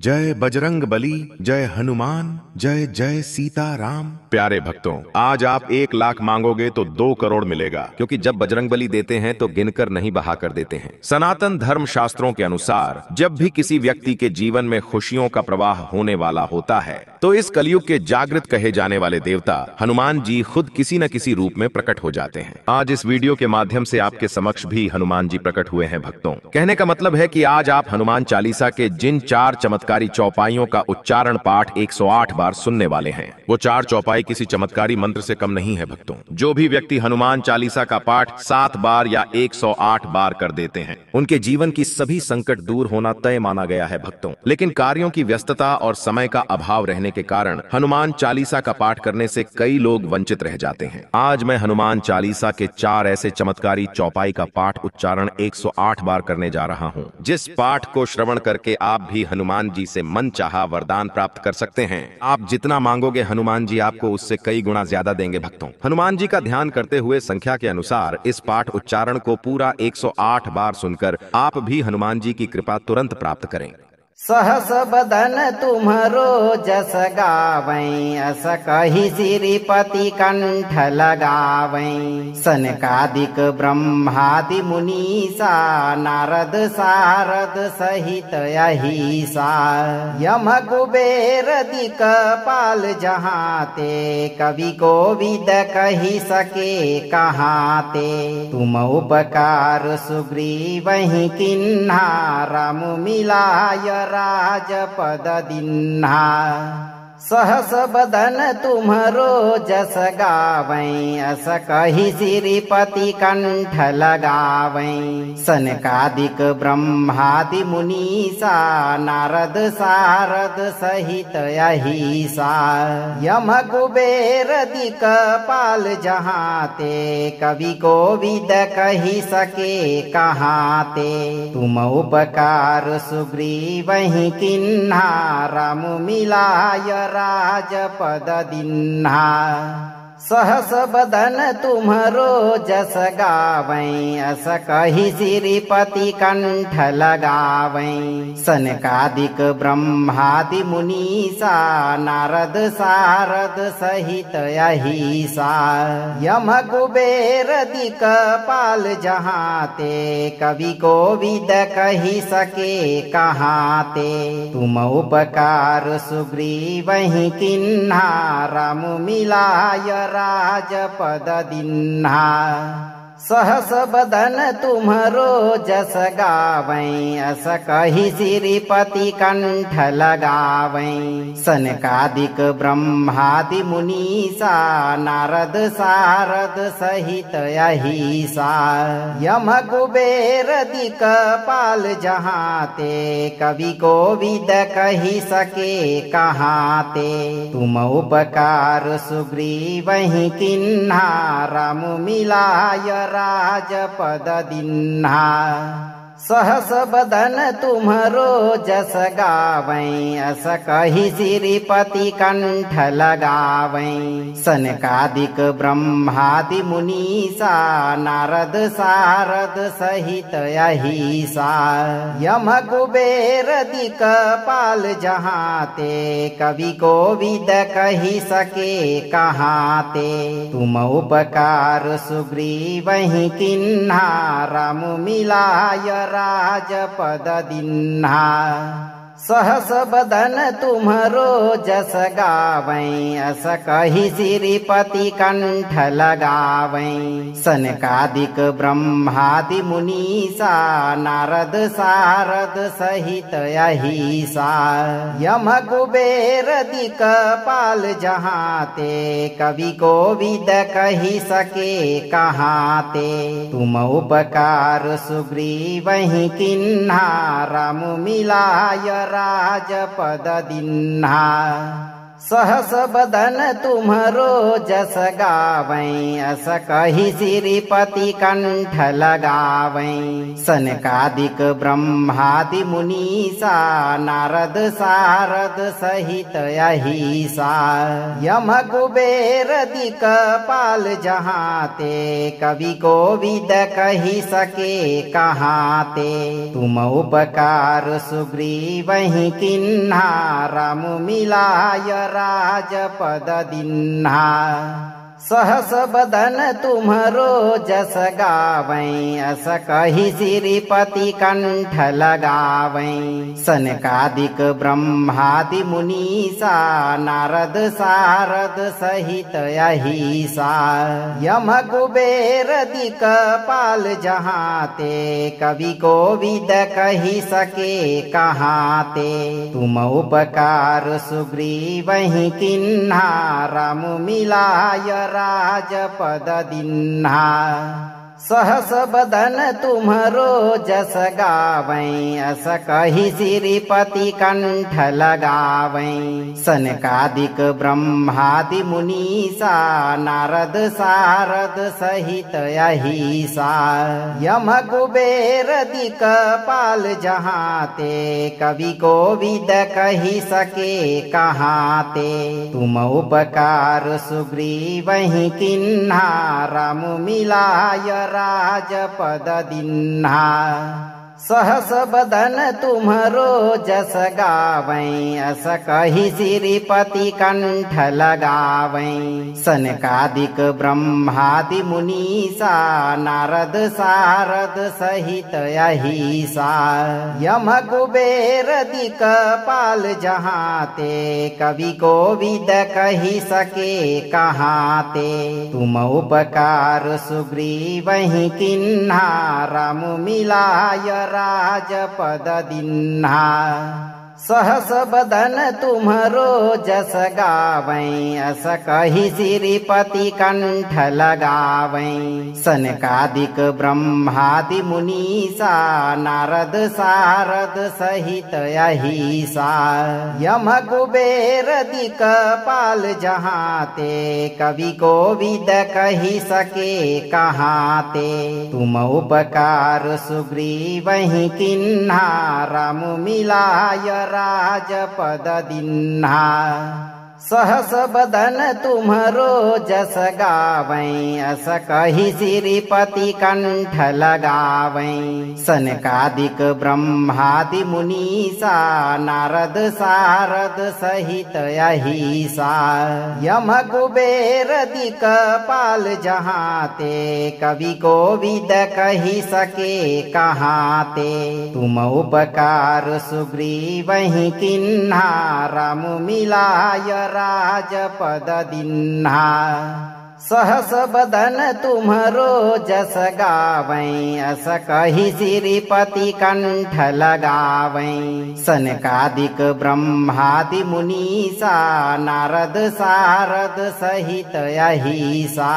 जय बजरंग बली, जय हनुमान, जय जय सीता राम। प्यारे भक्तों, आज आप 1 लाख मांगोगे तो 2 करोड़ मिलेगा, क्योंकि जब बजरंग बली देते हैं तो गिनकर नहीं बहा कर देते हैं। सनातन धर्म शास्त्रों के अनुसार जब भी किसी व्यक्ति के जीवन में खुशियों का प्रवाह होने वाला होता है तो इस कलयुग के जागृत कहे जाने वाले देवता हनुमान जी खुद किसी न किसी रूप में प्रकट हो जाते हैं। आज इस वीडियो के माध्यम से आपके समक्ष भी हनुमान जी प्रकट हुए हैं। भक्तों, कहने का मतलब है कि आज आप हनुमान चालीसा के जिन 4 चमत्कारी चौपाइयों का उच्चारण पाठ 108 बार सुनने वाले हैं, वो 4 चौपाई किसी चमत्कारी मंत्र से कम नहीं है। भक्तों, जो भी व्यक्ति हनुमान चालीसा का पाठ 7 बार या 108 बार कर देते हैं, उनके जीवन की सभी संकट दूर होना तय माना गया है। भक्तों, लेकिन कार्यों की व्यस्तता और समय का अभाव रहने के कारण हनुमान चालीसा का पाठ करने से कई लोग वंचित रह जाते हैं। आज मैं हनुमान चालीसा के 4 ऐसे चमत्कारी चौपाई का पाठ उच्चारण 108 बार करने जा रहा हूं, जिस पाठ को श्रवण करके आप भी हनुमान जी से मन चाहा वरदान प्राप्त कर सकते हैं। आप जितना मांगोगे हनुमान जी आपको उससे कई गुना ज्यादा देंगे। भक्तों, हनुमान जी का ध्यान करते हुए संख्या के अनुसार इस पाठ उच्चारण को पूरा 108 बार सुनकर आप भी हनुमान जी की कृपा तुरंत प्राप्त करें। सहस बदन तुम्हरो जस गावै, अस कहि श्रीपति कंठ लगावै। सनकादिक ब्रह्मादि मुनीसा, नारद सारद सहित अहिसा। यम कुबेर दिक्पाल जहाते, कवि कोविद कहि सके कहाते। तुम उपकार सुग्रीवहि किन्हा, राम मिलाय राजपद दिन्हा। सहस बदन तुम्हरो जस गावै, अस कहि श्रीपति कंठ लगावै। सनकादिक ब्रह्मादि मुनीसा, नारद सारद सहित अहिसा। यम कुबेर दिक्पाल जहाते, कवि कोविद कहि सके कहाते। तुम उपकार सुग्रीवहि किन्हा, राम मिलाय राजपद दिन्हा। सहस बदन तुम्हरो जस गावै, अस कहि श्रीपति कंठ लगावै। सनकादिक ब्रह्मादि मुनीसा, नारद सारद सहित अहिसा। यम कुबेर दिक्पाल जहाते, कवि कोविद कहि सके कहाते। तुम उपकार सुग्रीवहि किन्हा, राम मिलाय राजपद दिन्हा। सहस बदन तुम्हरो जस गावै, अस कहि श्रीपति कंठ लगावै। सनकादिक ब्रह्मादि मुनीसा, नारद सारद सहित अहिसा। यम कुबेर दिक्पाल जहाते, कवि कोविद कहि सके कहाते। तुम उपकार सुग्रीवहि किन्हा, राम मिलाय राजपद दिन्हा। सहस बदन तुम्हरो जस गावै, अस कहि श्रीपति कंठ लगावै। सनकादिक ब्रह्मादि मुनीसा, नारद सारद सहित अहिसा। यम कुबेर दिक्पाल जहाते, कवि कोविद कहि सके कहाते। तुम उपकार सुग्रीवहि किन्हा, राम मिलाय राजपद दिन्हा। सहस बदन तुम्हरो जस गावै, अस कहि श्रीपति कंठ लगावै। सनकादिक ब्रह्मादि मुनीसा, नारद सारद सहित अहिसा। यम कुबेर दिक्पाल जहाते, कवि कोविद कहि सके कहाते। तुम उपकार सुग्रीवहि किन्हा, राम मिलाय राजपद दिन्हा। सहस बदन तुम्हरो जस गावै अस कहि श्रीपति कंठ लगावै सनकादिक ब्रह्मादि मुनीसा नारद सारद सहित अहिसा यम कुबेर दिक्पाल जहाँ ते कवि कोविद कहि सके कहाँ ते तुम उपकार सुग्रीवहि किन्हा राम मिलाय राजपद दिन्हा सहस बदन तुम्हरो जस गावै अस कहि श्रीपति कंठ लगावै सनकादिक ब्रह्मादि मुनीसा नारद सारद सहित अहिसा यम कुबेर दिक्पाल जहाँ ते कवि कोविद कहि सके कहाँ ते तुम उपकार सुग्रीवहि किन्हा राम मिलाय राजपद दिन्हा सहस बदन तुम्हरो जस गावै अस कहि श्रीपति कंठ लगावै सनकादिक ब्रह्मादि मुनीसा नारद सारद सहित अहिसा यम कुबेर दिक्पाल जहाँ ते कवि कोविद कहि सके कहाँ ते तुम उपकार सुग्रीवहि किन्हा राम मिलाय राजपद दिन्हा सहस बदन तुम्हरो जस गावै अस कहि श्रीपति कंठ लगावै सनकादिक ब्रह्मादि मुनीसा नारद सारद सहित अहिसा यम कुबेर दिक्पाल जहाँ ते कवि कोविद कहि सके कहाँ ते तुम उपकार सुग्रीवहि किन्हा राम मिलाय राजपद दिन्हा सहस बदन तुम्हरो जस गावै अस कहि श्रीपति कंठ लगावै सनकादिक ब्रह्मादि मुनीसा नारद सारद सहित अहिसा यम कुबेर दिक्पाल जहाँ ते कवि कोविद कहि सके कहाँ ते तुम उपकार सुग्रीवहि किन्हा राम मिलाय राजपद दिन्हा सहस बदन तुम्हरो जस गावै अस कहि श्रीपति कंठ लगावै सनकादिक ब्रह्मादि मुनीसा नारद सारद सहित अहिसा यम कुबेर दिक्पाल जहाँ ते कवि कोविद कहि सके कहाँ ते तुम उपकार सुग्रीवहि किन्हा राम मिलाय राजपद दिन्हा सहस बदन तुम्हरो जस गावै अस कहि श्रीपति कंठ लगावै सनकादिक ब्रह्मादि मुनीसा नारद सारद सहित अहिसा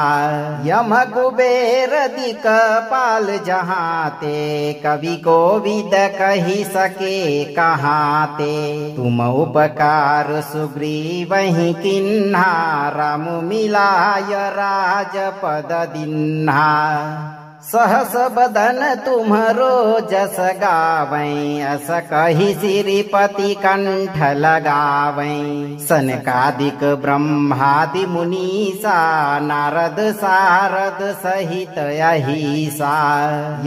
यम कुबेर दिक्पाल जहाँ ते कवि कोविद कहि सके कहाँ ते तुम उपकार सुग्रीवहि किन्हा राम मिलाय राजपद दिन्हा सहस बदन तुम्हरो जस गावै अस कहि श्रीपति कंठ लगावै सनकादिक ब्रह्मादि मुनीसा नारद सारद सहित अहिसा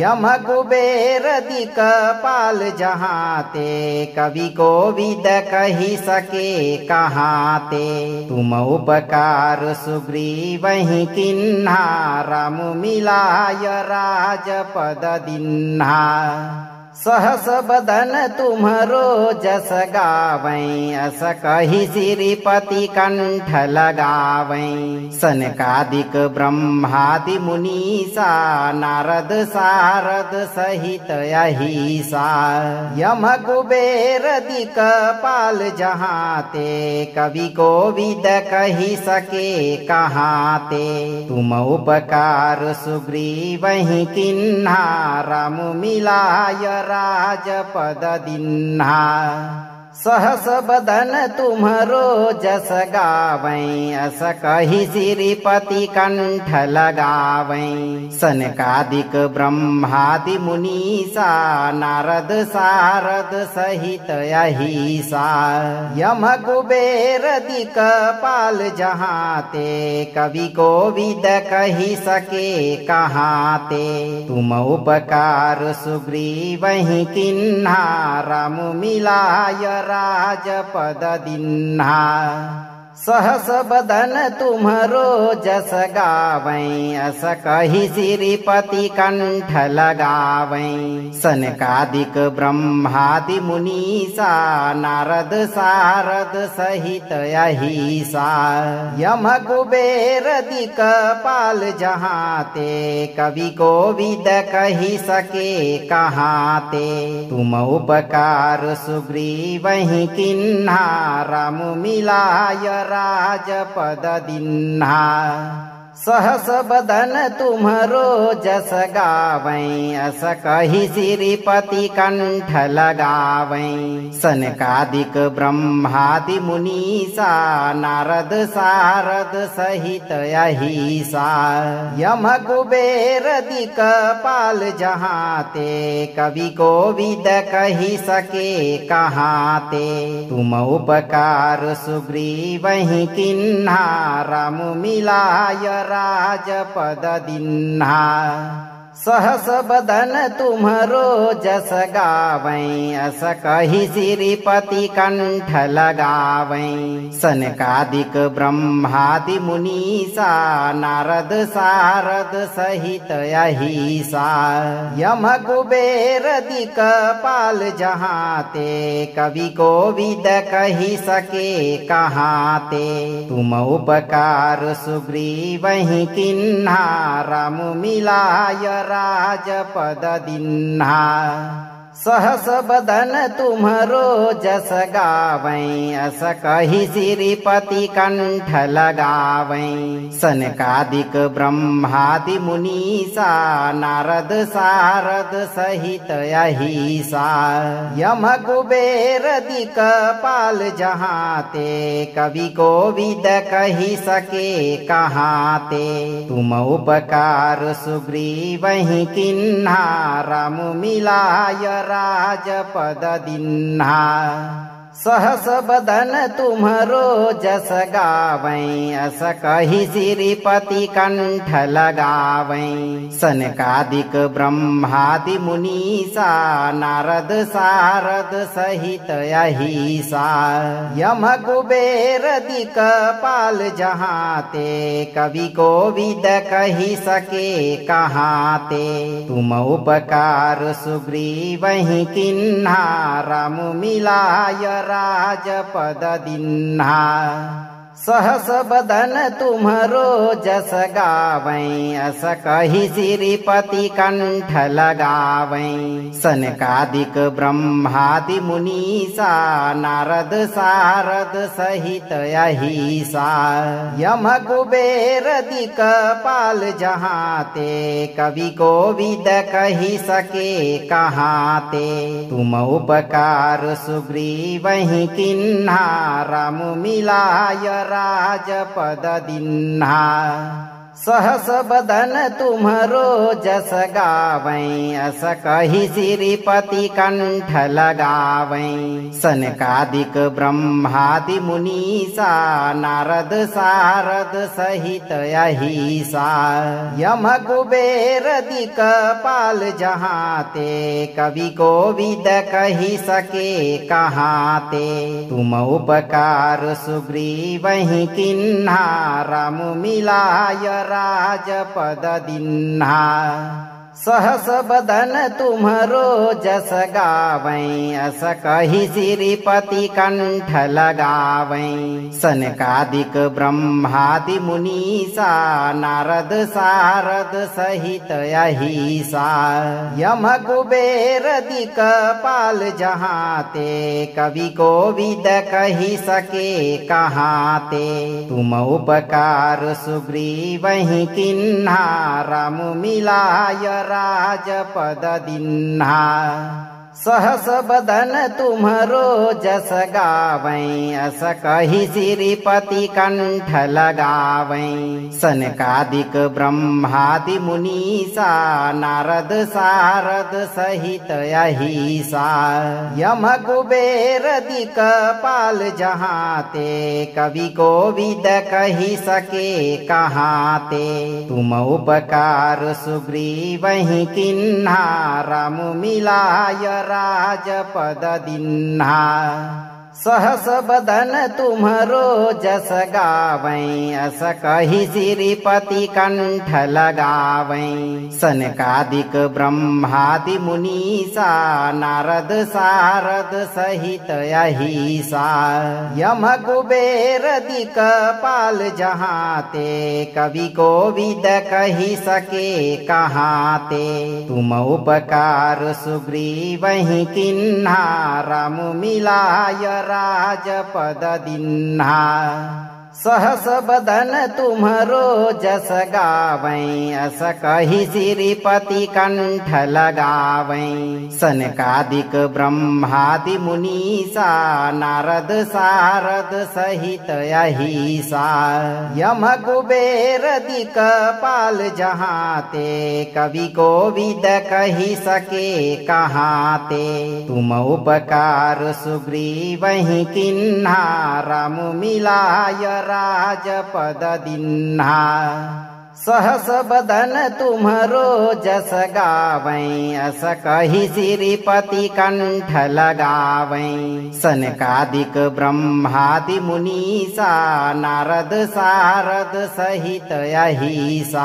यम कुबेर दिक्पाल जहाँ ते कवि कोविद कहि सके कहाँ ते तुम उपकार सुग्रीवहि किन्हा राम मिलाय राजपद दिन्हा सहस बदन तुम्हरो जस गावै अस कहि श्रीपति कंठ लगावै सनकादिक ब्रह्मादि मुनीसा नारद सारद सहित अहिसा यम कुबेर दिक्पाल जहाँ ते कवि कोविद कहि सके कहाँ ते तुम उपकार सुग्रीवहि किन्हा राम मिलाय राजपद दिन्हा सहस बदन तुम्हरो जस गावै अस कहि श्रीपति कंठ लगावै सनकादिक ब्रह्मादि मुनीसा नारद सारद सहित अहिसा यम कुबेर दिक्पाल जहाँ ते कवि कोविद कहि सके कहाँ ते तुम उपकार सुग्रीवहि किन्हा राम मिलाय राजपद दिन्हा सहस बदन तुम्हरो जस गावै अस कहि श्रीपति कंठ लगावै सनकादिक ब्रह्मादि मुनीसा नारद सारद सहित अहिसा यम कुबेर दिक्पाल जहाँ ते कवि कोविद कहि सके कहाँ ते तुम उपकार सुग्रीवहि किन्हा राम मिलाय राजपद दिन्हा सहस बदन तुम्हरो जस गावै अस कहि श्रीपति कंठ लगावै सनकादिक ब्रह्मादि मुनीसा नारद सारद सहित अहिसा यम कुबेर दिक्पाल जहाँ ते कवि कोविद कहि सके कहाँ ते तुम उपकार सुग्रीवहि किन्हा राम मिलाय राजपद दिन्हा सहस बदन तुम्हरो जस गावै अस कहि श्रीपति कंठ लगावै सनकादिक ब्रह्मादि मुनीसा नारद सारद सहित अहिसा यम कुबेर दिक्पाल जहाँ ते कवि कोविद कहि सके कहाँ ते तुम उपकार सुग्रीवहि किन्हा राम मिलाय राजपद दिन्हा सहस बदन तुम्हरो जस गावै अस कहि श्रीपति कंठ लगावै सनकादिक ब्रह्मादि मुनीसा नारद सारद सहित अहिसा यम कुबेर दिक्पाल जहाँ ते कवि कोविद कहि सके कहाँ ते तुम उपकार सुग्रीवहि किन्हा राम मिलाय राजपद दिन्हा सहस बदन तुम्हरो जस गावै अस कहि श्रीपति कंठ लगावै सनकादिक ब्रह्मादि मुनीसा नारद सारद सहित अहिसा यम कुबेर दिक्पाल जहाँ ते कवि कोविद कहि सके कहाँ ते तुम उपकार सुग्रीवहि किन्हा राम मिलाय राजपद दिन्हा सहस बदन तुम्हरो जस गावै अस कहि श्रीपति कंठ लगावै सनकादिक ब्रह्मादि मुनीसा नारद सारद सहित अहिसा यम कुबेर दिक्पाल जहाँ ते कवि कोविद कहि सके कहाँ ते तुम उपकार सुग्रीवहि किन्हा राम मिलाय राजपद दिन्हा सहस बदन तुम्हरो जस गावै अस कहि श्रीपति कंठ लगावै सनकादिक ब्रह्मादि मुनीसा नारद सारद सहित अहिसा यम कुबेर दिक्पाल जहाँ ते कवि कोविद कहि सके कहाँ ते तुम उपकार सुग्रीवहि किन्हा राम मिलाय राजपद दिन्हा सहस बदन तुम्हरो जस गावै अस कहि श्रीपति कंठ लगावै सनकादिक ब्रह्मादि मुनीसा नारद सारद सहित अहिसा यम कुबेर दिक्पाल जहाँ ते कवि कोविद कहि सके कहाँ ते तुम उपकार सुग्रीवहि किन्हा राम मिलाय राजपद दिन्हा सहस बदन तुम्हरो जस गावै अस कहि श्रीपति कंठ लगावै सनकादिक ब्रह्मादि मुनीसा नारद सारद सहित अहिसा यम कुबेर दिक्पाल जहाँ ते कवि कोविद कहि सके कहाँ ते तुम उपकार सुग्रीवहि किन्हा राम मिलाय राजपद दिन्हा सहस बदन तुम्हरो जस गावै अस कहि श्रीपति कंठ लगावै सनकादिक ब्रह्मादि मुनीसा नारद सारद सहित अहिसा यम कुबेर दिक्पाल जहाँ ते कवि कोविद कहि सके कहाँ ते तुम उपकार सुग्रीवहि किन्हा राम मिलाय राजपद दिन्हा सहस बदन तुम्हरो जस गावै अस कहि श्रीपति कंठ लगावै सनकादिक ब्रह्मादि मुनीसा नारद सारद सहित अहिसा यम कुबेर दिक्पाल जहाँ ते कवि कोविद कहि सके कहाँ ते तुम उपकार सुग्रीवहि किन्हा राम मिलाय राजपद दिन्हा सहस बदन तुम्हरो जस गावै अस कहि श्रीपति कंठ लगावै सनकादिक ब्रह्मादि मुनीसा नारद सारद सहित अहिसा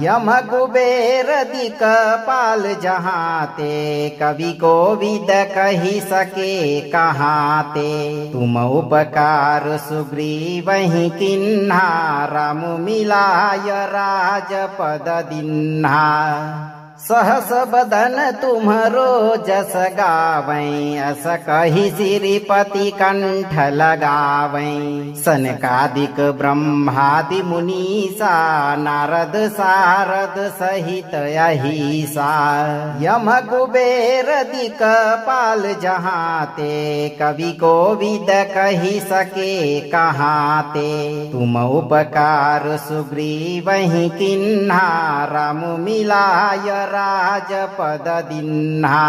यम कुबेर दिक्पाल जहाँ ते कवि कोविद कहि सके कहाँ ते तुम उपकार सुग्रीवहि किन्हा राम मिलाय राजपद दिन्हा सहस बदन तुम्हरो जस गावै अस कहि श्रीपति कंठ लगावै सनकादिक ब्रह्मादि मुनीसा नारद सारद सहित अहिसा यम कुबेर दिक्पाल जहाँ ते कवि कोविद कहि सके कहाँ ते तुम उपकार सुग्रीवहि किन्हा राम मिलाय राजपद दिन्हा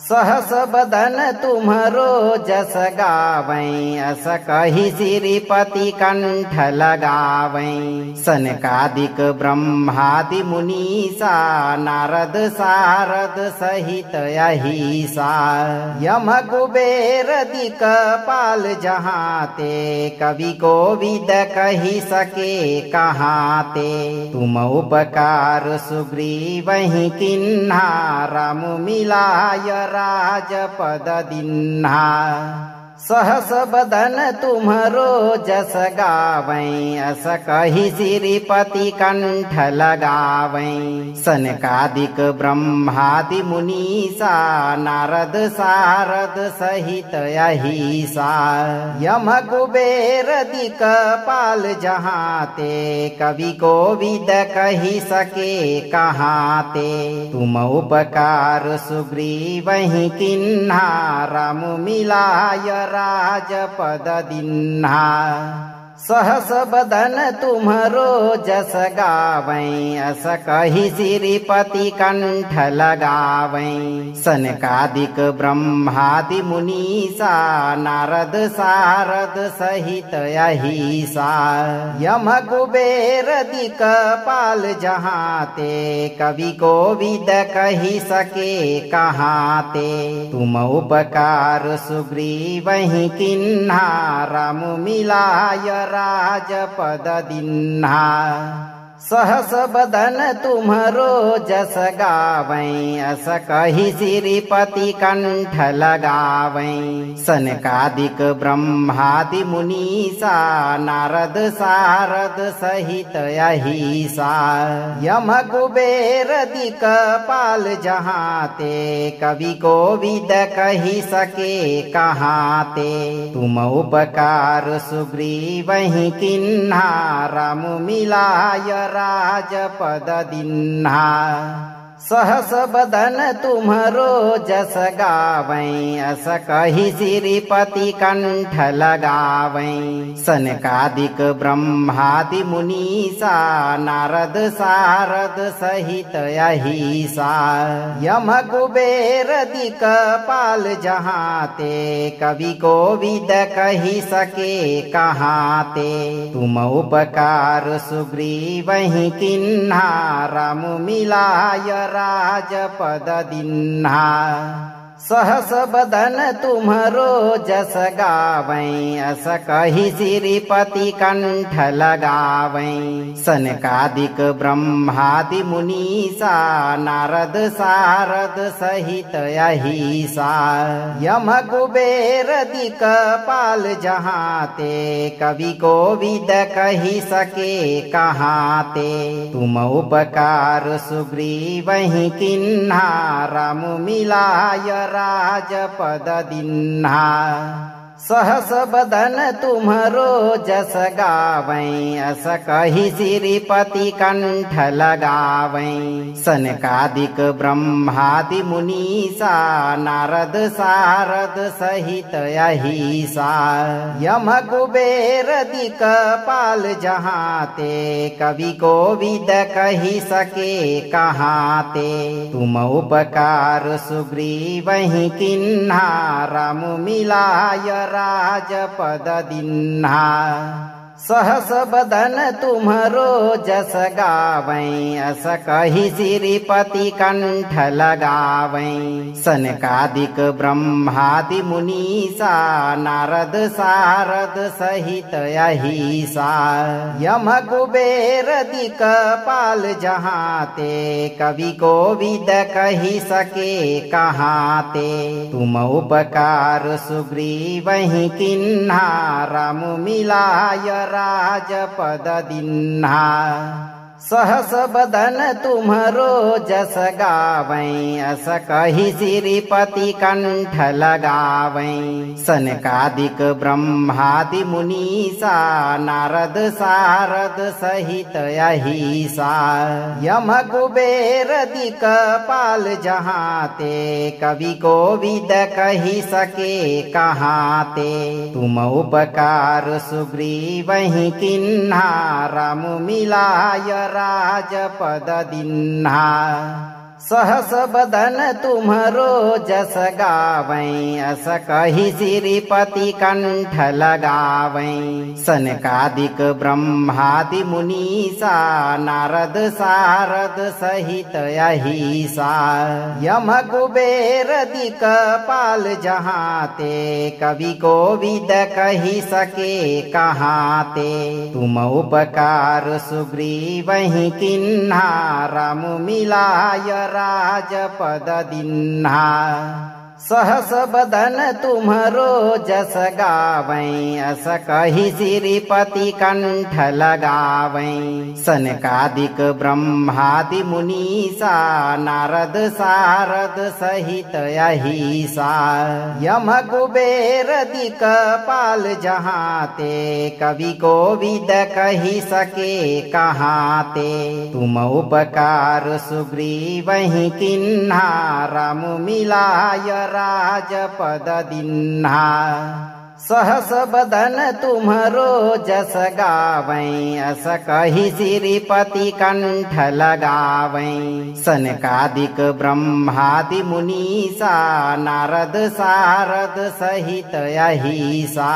सहस बदन तुम्हरो जस गावै अस कहि श्रीपति कंठ लगावै सनकादिक ब्रह्मादि मुनीसा नारद सारद सहित अहिसा यम कुबेर दिक्पाल जहाँ ते कवि कोविद कहि सके कहाँ ते तुम उपकार सुग्रीवहि किन्हा राम मिलाय राजपद दिन्हा सहस बदन तुम्हरो जस गावै अस कहि श्रीपति कंठ लगावै सनकादिक ब्रह्मादि मुनीसा नारद सारद सहित अहिसा यम कुबेर दिक्पाल जहाँ ते कवि कोविद कहि सके कहाँ ते तुम उपकार सुग्रीवहि किन्हा राम मिलाय राजपद दिन्हा सहस बदन तुम्हरो जस गावै अस कहि श्रीपति कंठ लगावै सनकादिक ब्रह्मादि मुनीसा नारद सारद सहित अहिसा यम कुबेर दिक्पाल जहाँ ते कवि कोविद कहि सके कहाँ ते तुम उपकार सुग्रीवहि किन्हा राम मिलाय राजपद दिन्हा सहस बदन तुम्हरो जस गावै अस कहि श्रीपति कंठ लगावै सनकादिक ब्रह्मादि मुनीसा नारद सारद सहित अहिसा यम कुबेर दिक्पाल जहाँ ते कवि कोविद कहि सके कहाँ ते तुम उपकार सुग्रीवहि किन्हा राम मिलाय राजपद दिन्हा सहस बदन तुम्हरो जस गावै अस कहि श्रीपति कंठ लगावै सनकादिक ब्रह्मादि मुनीसा नारद सारद सहित अहिसा यम कुबेर दिक्पाल जहाँ ते कवि कोविद कहि सके कहाँ ते तुम उपकार सुग्रीवहि किन्हा राम मिलाय राजपद दिन्हा सहस बदन तुम्हरो जस गावै अस कहि श्रीपति कंठ लगावै सनकादिक ब्रह्मादि मुनीसा नारद सारद सहित अहिसा यम कुबेर दिक्पाल जहाँ ते कवि कोविद कहि सके कहाँ ते तुम उपकार सुग्रीवहि किन्हा राम मिलाय राजपद दिन्हा सहस बदन तुम्हरो जस गावै अस कहि श्रीपति कंठ लगावै सनकादिक ब्रह्मादि मुनीसा नारद सारद सहित अहिसा यम कुबेर दिक्पाल जहाँ ते कवि कोविद कहि सके कहाँ ते तुम उपकार सुग्रीवहि किन्हा राम मिलाय राजपद दिन्हा सहस बदन तुम्हरो जस गावै अस कहि श्रीपति कंठ लगावै सनकादिक ब्रह्मादि मुनीसा नारद सारद सहित अहिसा यम कुबेर दिक्पाल जहाँ ते कवि कोविद कहि सके कहाँ ते तुम उपकार सुग्रीवहि किन्हा राम मिलाय राजपद दिन्हा सहस बदन तुम्हरो जस गावै अस कहि श्रीपति कंठ लगावै सनकादिक ब्रह्मादि मुनीसा नारद सारद सहित अहिसा यम कुबेर दिक्पाल जहाँ ते कवि कोविद कहि सके कहाँ ते तुम उपकार सुग्रीवहि किन्हा राम मिलाय राजपद दिन्हा सहस बदन तुम्हरो जस गावै अस कहि श्रीपति कंठ लगावै सनकादिक ब्रह्मादि मुनीसा नारद सारद सहित अहिसा यम कुबेर दिक्पाल जहाँ ते कवि कोविद कहि सके कहाँ ते तुम उपकार सुग्रीवहि किन्हा राम मिलाय राजपद दिन्हा सहस बदन तुम्हरो जस गावै अस कहि श्रीपति कंठ लगावै सनकादिक ब्रह्मादि मुनीसा नारद सारद सहित अहिसा यम कुबेर दिक्पाल जहाँ ते कवि कोविद कहि सके कहाँ ते तुम उपकार सुग्रीवहि किन्हा राम मिलाय राजपद दिन्हा सहस बदन तुम्हरो जस गावै अस कहि श्रीपति कंठ लगावै सनकादिक ब्रह्मादि मुनीसा नारद सारद सहित अहिसा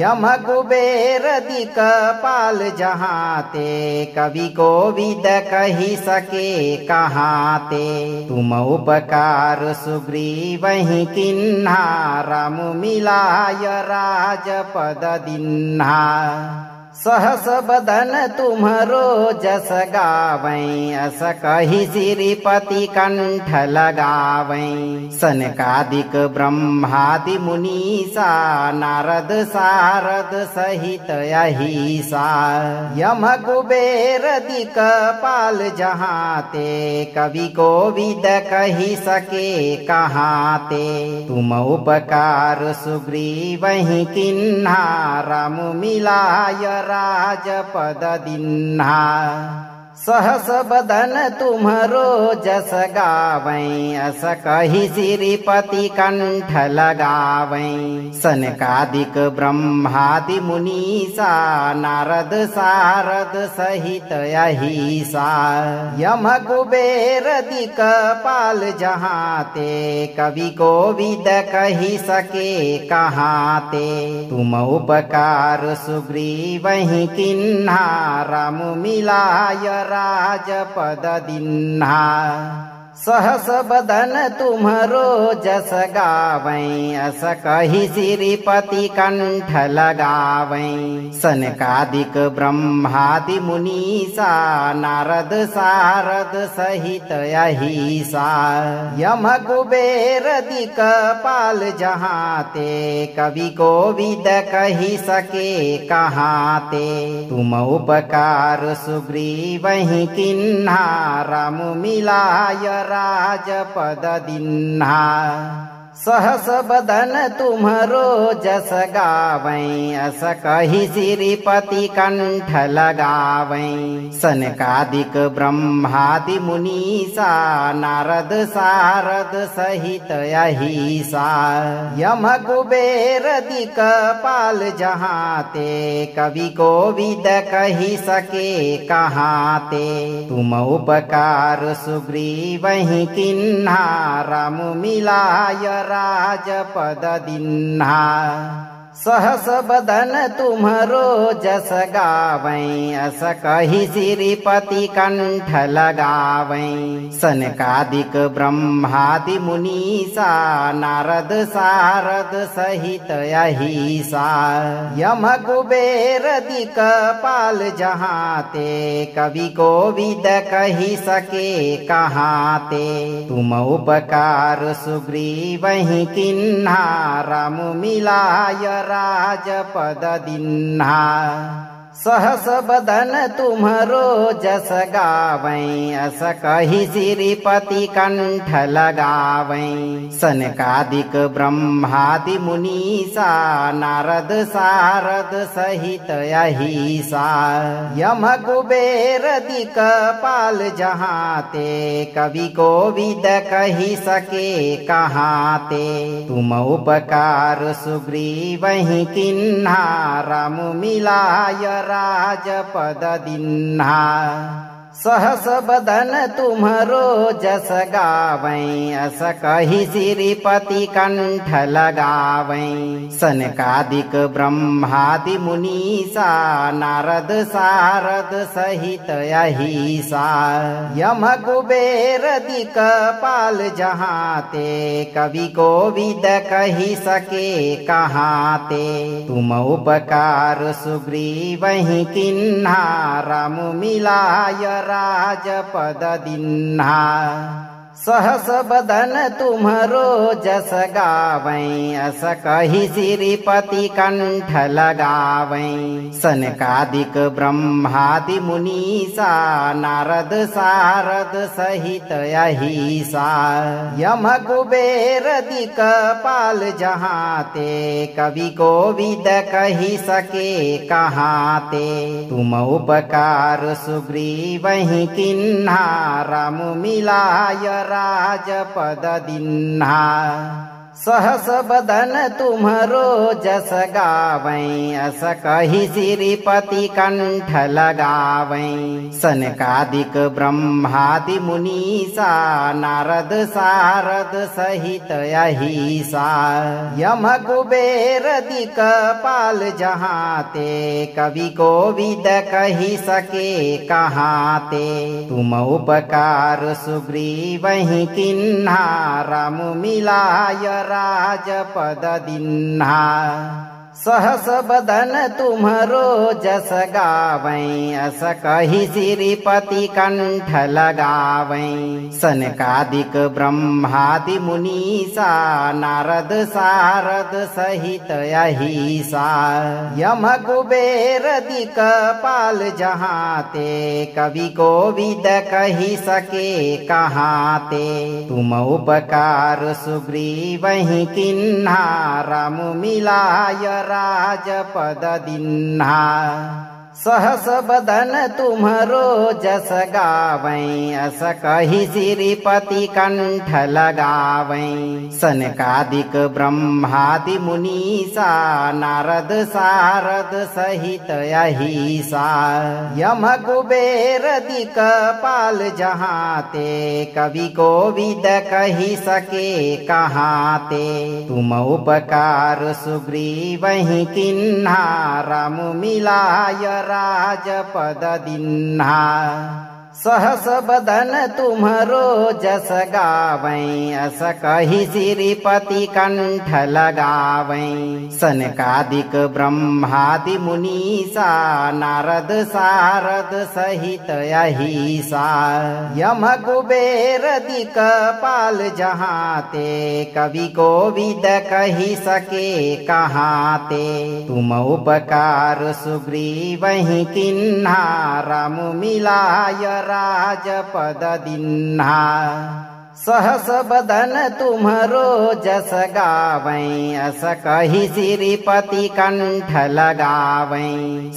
यम कुबेर दिक्पाल जहाँ ते कवि कोविद कहि सके कहाँ ते तुम उपकार सुग्रीवहि किन्हा राम मिलाय राजपद दिन्हा सहस बदन तुम्हरो जस गावै अस कहि श्रीपति कंठ लगावै सनकादिक ब्रह्मादि मुनीसा नारद सारद सहित अहिसा यम कुबेर दिक्पाल जहाँ ते कवि कोविद कहि सके कहाँ ते तुम उपकार सुग्रीवहि किन्हा राम मिलाय राजपद दिन्हा सहस बदन तुम्हरो जस गावै अस कहि श्रीपति कंठ लगावै सनकादिक ब्रह्मादि मुनीसा नारद सारद सहित अहिसा यम कुबेर दिक्पाल जहाँ ते कवि कोविद कहि सके कहाँ ते तुम उपकार सुग्रीवहि किन्हा राम मिलाय राजपद दिन्हा सहस बदन तुम्हरो जस गावै अस कहि श्रीपति कंठ लगावै सनकादिक ब्रह्मादि मुनीसा नारद सारद सहित अहिसा यम कुबेर दिक्पाल जहाँ ते कवि कोविद कहि सके कहाँ ते तुम उपकार सुग्रीवहि किन्हा राम मिलाय राजपद दिन्हा सहस बदन तुम्हरो जस गावै अस कहि श्रीपति कंठ लगावै सनकादिक ब्रह्मादि मुनीसा नारद सारद सहित अहिसा यम कुबेर दिक्पाल जहाँ ते कवि कोविद कहि सके कहाँ ते तुम उपकार सुग्रीवहि किन्हा राम मिलाय राजपद दिन्हा सहस बदन तुम्हरो जस गावै अस कहि श्रीपति कंठ लगावै सनकादिक ब्रह्मादि मुनीसा नारद सारद सहित अहिसा यम कुबेर दिक्पाल जहाँ ते कवि कोविद कहि सके कहाँ ते तुम उपकार सुग्रीवहि किन्हा राम मिलाय राजपद दिन्हा सहस बदन तुम्हरो जस गावै अस कहि श्रीपति कंठ लगावै सनकादिक ब्रह्मादि मुनीसा नारद सारद सहित अहिसा यम कुबेर दिक्पाल जहाँ ते कवि कोविद कहि सके कहाँ ते तुम उपकार सुग्रीवहि किन्हा राम मिलाय राजपद दिन्हा सहस बदन तुम्हरो जस गावै अस कहि श्रीपति कंठ लगावै सनकादिक ब्रह्मादि मुनीसा नारद सारद सहित अहिसा यम कुबेर दिक्पाल जहाँ ते कवि कोविद कहि सके कहाँ ते तुम उपकार सुग्रीवहि किन्हा राम मिलाय राजपद दिन्हा सहस बदन तुम्हरो जस गावै अस कहि श्रीपति कंठ लगावै सनकादिक ब्रह्मादि मुनीसा नारद सारद सहित अहिसा यम कुबेर दिक्पाल जहाँ ते कवि कोविद कहि सके कहाँ ते तुम उपकार सुग्रीवहि किन्हा राम मिलाय राजपद दिन्हा सहस बदन तुम्हरो जस गावै अस कहि श्रीपति कंठ लगावै सनकादिक ब्रह्मादि मुनीसा नारद सारद सहित अहिसा यम कुबेर दिक्पाल जहाँ ते कवि कोविद कहि सके कहाँ ते तुम उपकार सुग्रीवहि किन्हा राम मिलाय राजपद दिन्हा सहस बदन तुम्हरो जस गावै अस कहि श्रीपति कंठ लगावै सनकादिक ब्रह्मादि मुनीसा नारद सारद सहित अहिसा यम कुबेर दिक्पाल जहाँ ते कवि कोविद कहि सके कहाँ ते तुम उपकार सुग्रीवहि किन्हा राम मिलाय राजपद दिन्हा सहस बदन तुम्हरो जस गावै अस कहि श्रीपति कंठ लगावै सनकादिक ब्रह्मादि मुनीसा नारद सारद सहित अहिसा यम कुबेर दिक्पाल जहाँ ते कवि कोविद कहि सके कहाँ ते तुम उपकार सुग्रीवहि किन्हा राम मिलाय राजपद दिन्हा सहस बदन तुम्हरो जस गावै अस कहि श्रीपति कंठ लगावै सनकादिक ब्रह्मादि मुनीसा नारद सारद सहित अहिसा यम कुबेर दिक्पाल जहाँ ते कवि कोविद कहि सके कहाँ ते तुम उपकार सुग्रीवहि किन्हा राम मिलाय राजपद दिन्हा सहस बदन तुम्हरो जस गावै अस कहि श्रीपति कंठ लगावै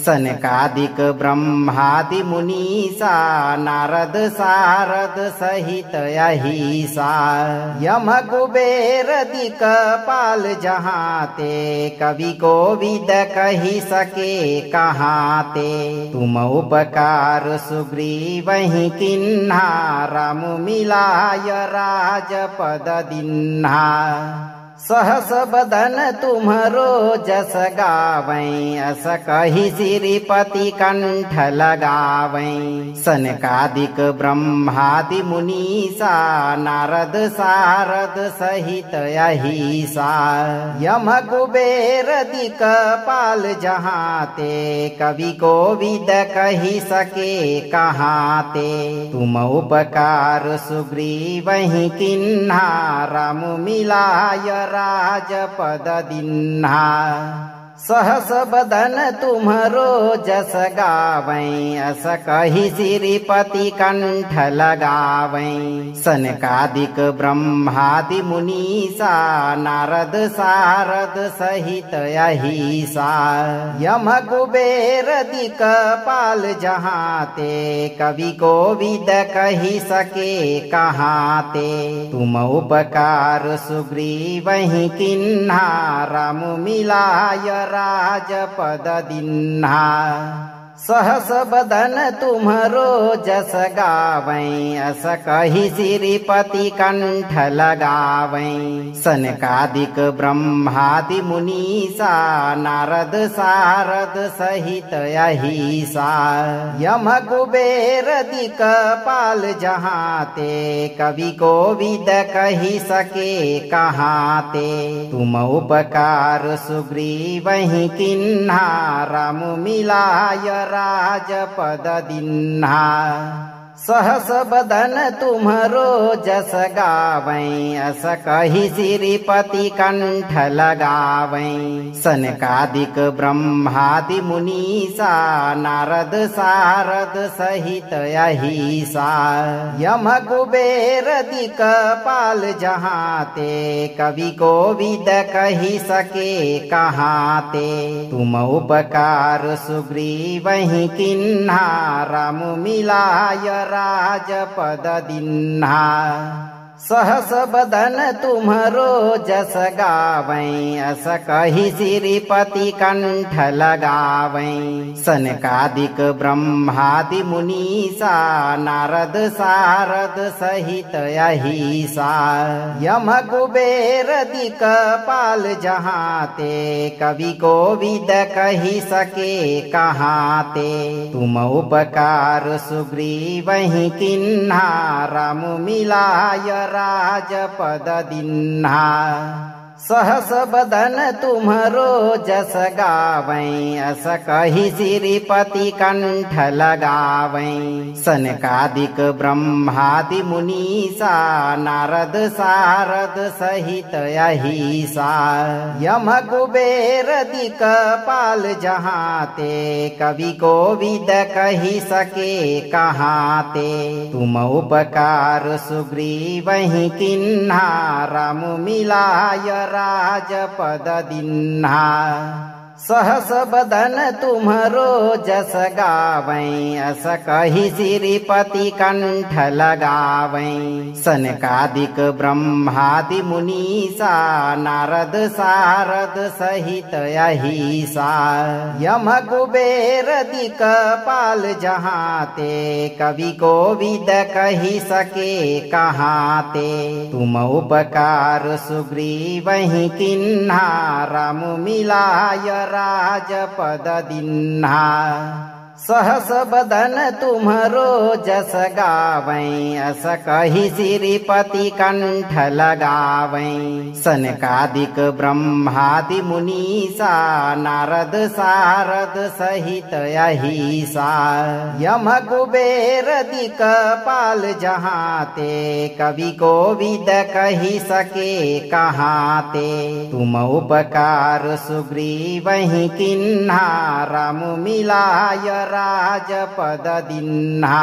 सनकादिक ब्रह्मादि मुनीसा नारद सारद सहित अहिसा यम कुबेर दिक्पाल जहाँ ते कवि कोविद कहि सके कहाँ ते तुम उपकार सुग्रीवहि किन्हा राम मिलाय राजपद दिन्हा सहस बदन तुम्हरो जस गावै अस कहि श्रीपति कंठ लगावै सनकादिक ब्रह्मादि मुनीसा नारद सारद सहित अहिसा यम कुबेर दिक्पाल जहाँ ते कवि कोविद कहि सके कहाँ ते तुम उपकार सुग्रीवहि किन्हा राम मिलाय राजपद दिन्हा सहस बदन तुम्हरो जस गावै अस कहि श्रीपति कंठ लगावै सनकादिक ब्रह्मादि मुनीसा नारद सारद सहित अहिसा यम कुबेर दिक्पाल जहाँ ते कवि कोविद कहि सके कहाँ ते तुम उपकार सुग्रीवहि किन्हा राम मिलाय राजपद दिन्हा सहस बदन तुम्हरो जस गावै अस कहि श्रीपति कंठ लगावै सनकादिक ब्रह्मादि मुनीसा नारद सारद सहित अहिसा यम कुबेर दिक्पाल जहाँ ते कवि कोविद कहि सके कहाँ ते तुम उपकार सुग्रीवहि किन्हा राम मिलाय राजपद दिन्हा सहस बदन तुम्हरो जस गावै अस कहि श्रीपति कंठ लगावै सनकादिक ब्रह्मादि मुनीसा नारद सारद सहित अहिसा यम कुबेर दिक्पाल जहाँ ते कवि कोविद कहि सके कहाँ ते तुम उपकार सुग्रीवहि किन्हा राम मिलाय राजपद दिन्हा सहस बदन तुम्हरो जस गावै अस कहि श्रीपति कंठ लगावै सनकादिक ब्रह्मादि मुनीसा नारद सारद सहित अहिसा यम कुबेर दिक्पाल जहाँ ते कवि कोविद कहि सके कहाँ ते तुम उपकार सुग्रीवहि किन्हा राम मिलाय राजपद दिन्हा सहस बदन तुम्हरो जस गावै अस कहि श्रीपति कंठ लगावै सनकादिक ब्रह्मादि मुनीसा नारद सारद सहित अहिसा यम कुबेर दिक्पाल जहाँ ते कवि कोविद कहि सके कहाँ ते तुम उपकार सुग्रीवहि किन्हा राम मिलाय राजपद दिन्हा सहस बदन तुम्हरो जस गावै अस कहि श्रीपति कंठ लगावै सनकादिक ब्रह्मादि मुनीसा नारद सारद सहित अहिसा यम कुबेर दिक्पाल जहाँ ते कवि कोविद कहि सके कहाँ ते तुम उपकार सुग्रीवहि किन्हा राम मिलाय राजपद दिन्हा सहस बदन तुम्हरो जस गावै अस कहि श्रीपति कंठ लगावै सनकादिक ब्रह्मादि मुनीसा नारद सारद सहित अहिसा यम कुबेर दिक्पाल जहाँ ते कवि कोविद कहि सके कहाँ ते तुम उपकार सुग्रीवहि किन्हा राम मिलाय राजपद दिन्हा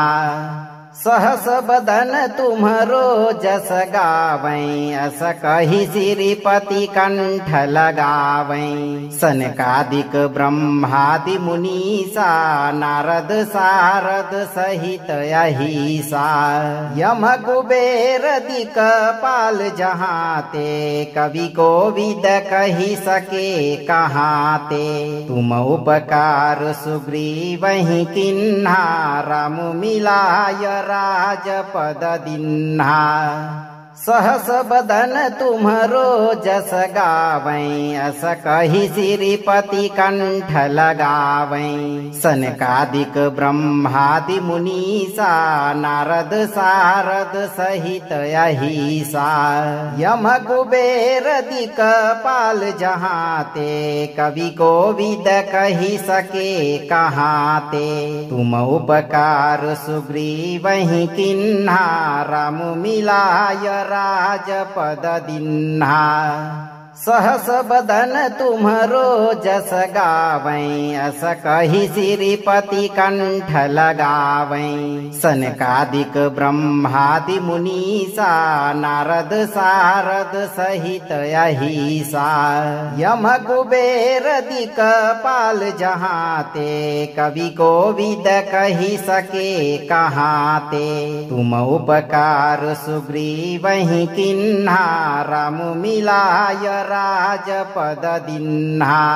सहस बदन तुम्हरो जस गावै अस कहि श्रीपति कंठ लगावै सनकादिक ब्रह्मादि मुनीसा नारद सारद सहित अहिसा यम कुबेर दिक्पाल जहाँ ते कवि कोविद कहि सके कहाँ ते तुम उपकार सुग्रीवहि किन्हा राम मिलाय राजपद दिन्हा सहस बदन तुम्हरो जस गावै अस कहि श्रीपति कंठ लगावै सनकादिक ब्रह्मादि मुनीसा नारद सारद सहित अहिसा यम कुबेर दिक्पाल जहाँ ते कवि कोविद कहि सके कहाँ ते तुम उपकार सुग्रीवहि किन्हा राम मिलाय राजपद दिन्हा सहस बदन तुम्हरो जस गावै अस कहि श्रीपति कंठ लगावै सनकादिक ब्रह्मादि मुनीसा नारद सारद सहित अहिसा यम कुबेर दिक्पाल जहाँ ते कवि कोविद कहि सके कहाँ ते तुम उपकार सुग्रीवहि किन्हा राम मिलाय राजपद दिन्हा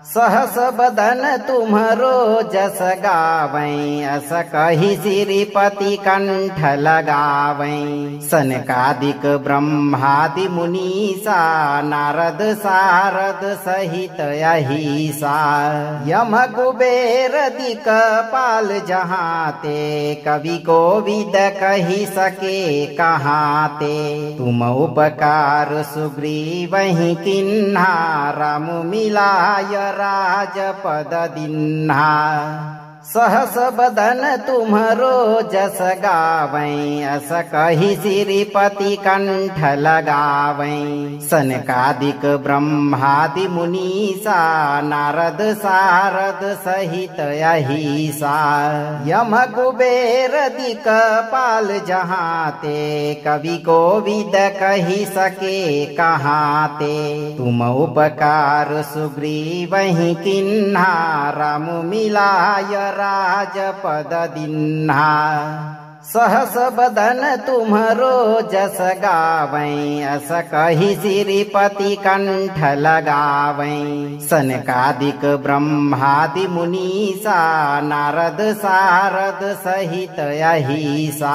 सहस बदन तुम्हरो जस गावै अस कहि श्रीपति कंठ लगावै सनकादिक ब्रह्मादि मुनीसा नारद सारद सहित अहिसा यम कुबेर दिक्पाल जहाँ ते कवि कोविद कहि सके कहाँ ते तुम उपकार सुग्रीवहि किन्हा राम मिलाय राजपद दिन्हा सहस बदन तुम्हरो जस गावै अस कहि श्रीपति कंठ लगावै सनकादिक ब्रह्मादि मुनीसा नारद सारद सहित अहिसा यम कुबेर दिक्पाल जहाँ ते कवि कोविद कहि सके कहाँ ते तुम उपकार सुग्रीवहि किन्हा राम मिलाय राजपद दिन्हा सहस बदन तुम्हरो जस गावै अस कहि श्रीपति कंठ लगावै सनकादिक ब्रह्मादि मुनीसा नारद सारद सहित अहिसा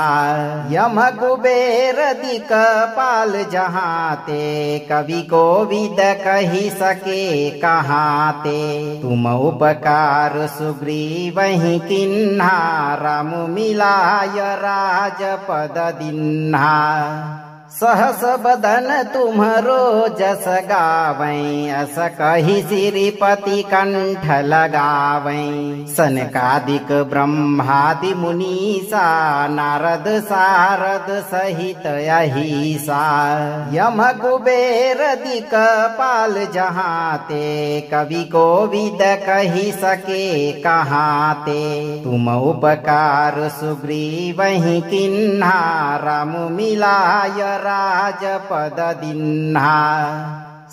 यम कुबेर दिक्पाल जहाँ ते कवि कोविद कहि सके कहाँ ते तुम उपकार सुग्रीवहि किन्हा राम मिलाय राजपद दिन्हा सहस बदन तुम्हरो जस गावै अस कहि श्रीपति कंठ लगावै सनकादिक ब्रह्मादि मुनीसा नारद सारद सहित अहिसा यम कुबेर दिक्पाल जहाँ ते कवि कोविद कहि सके कहाँ ते तुम उपकार सुग्रीवहि किन्हा राम मिलाय राजपद दिन्हा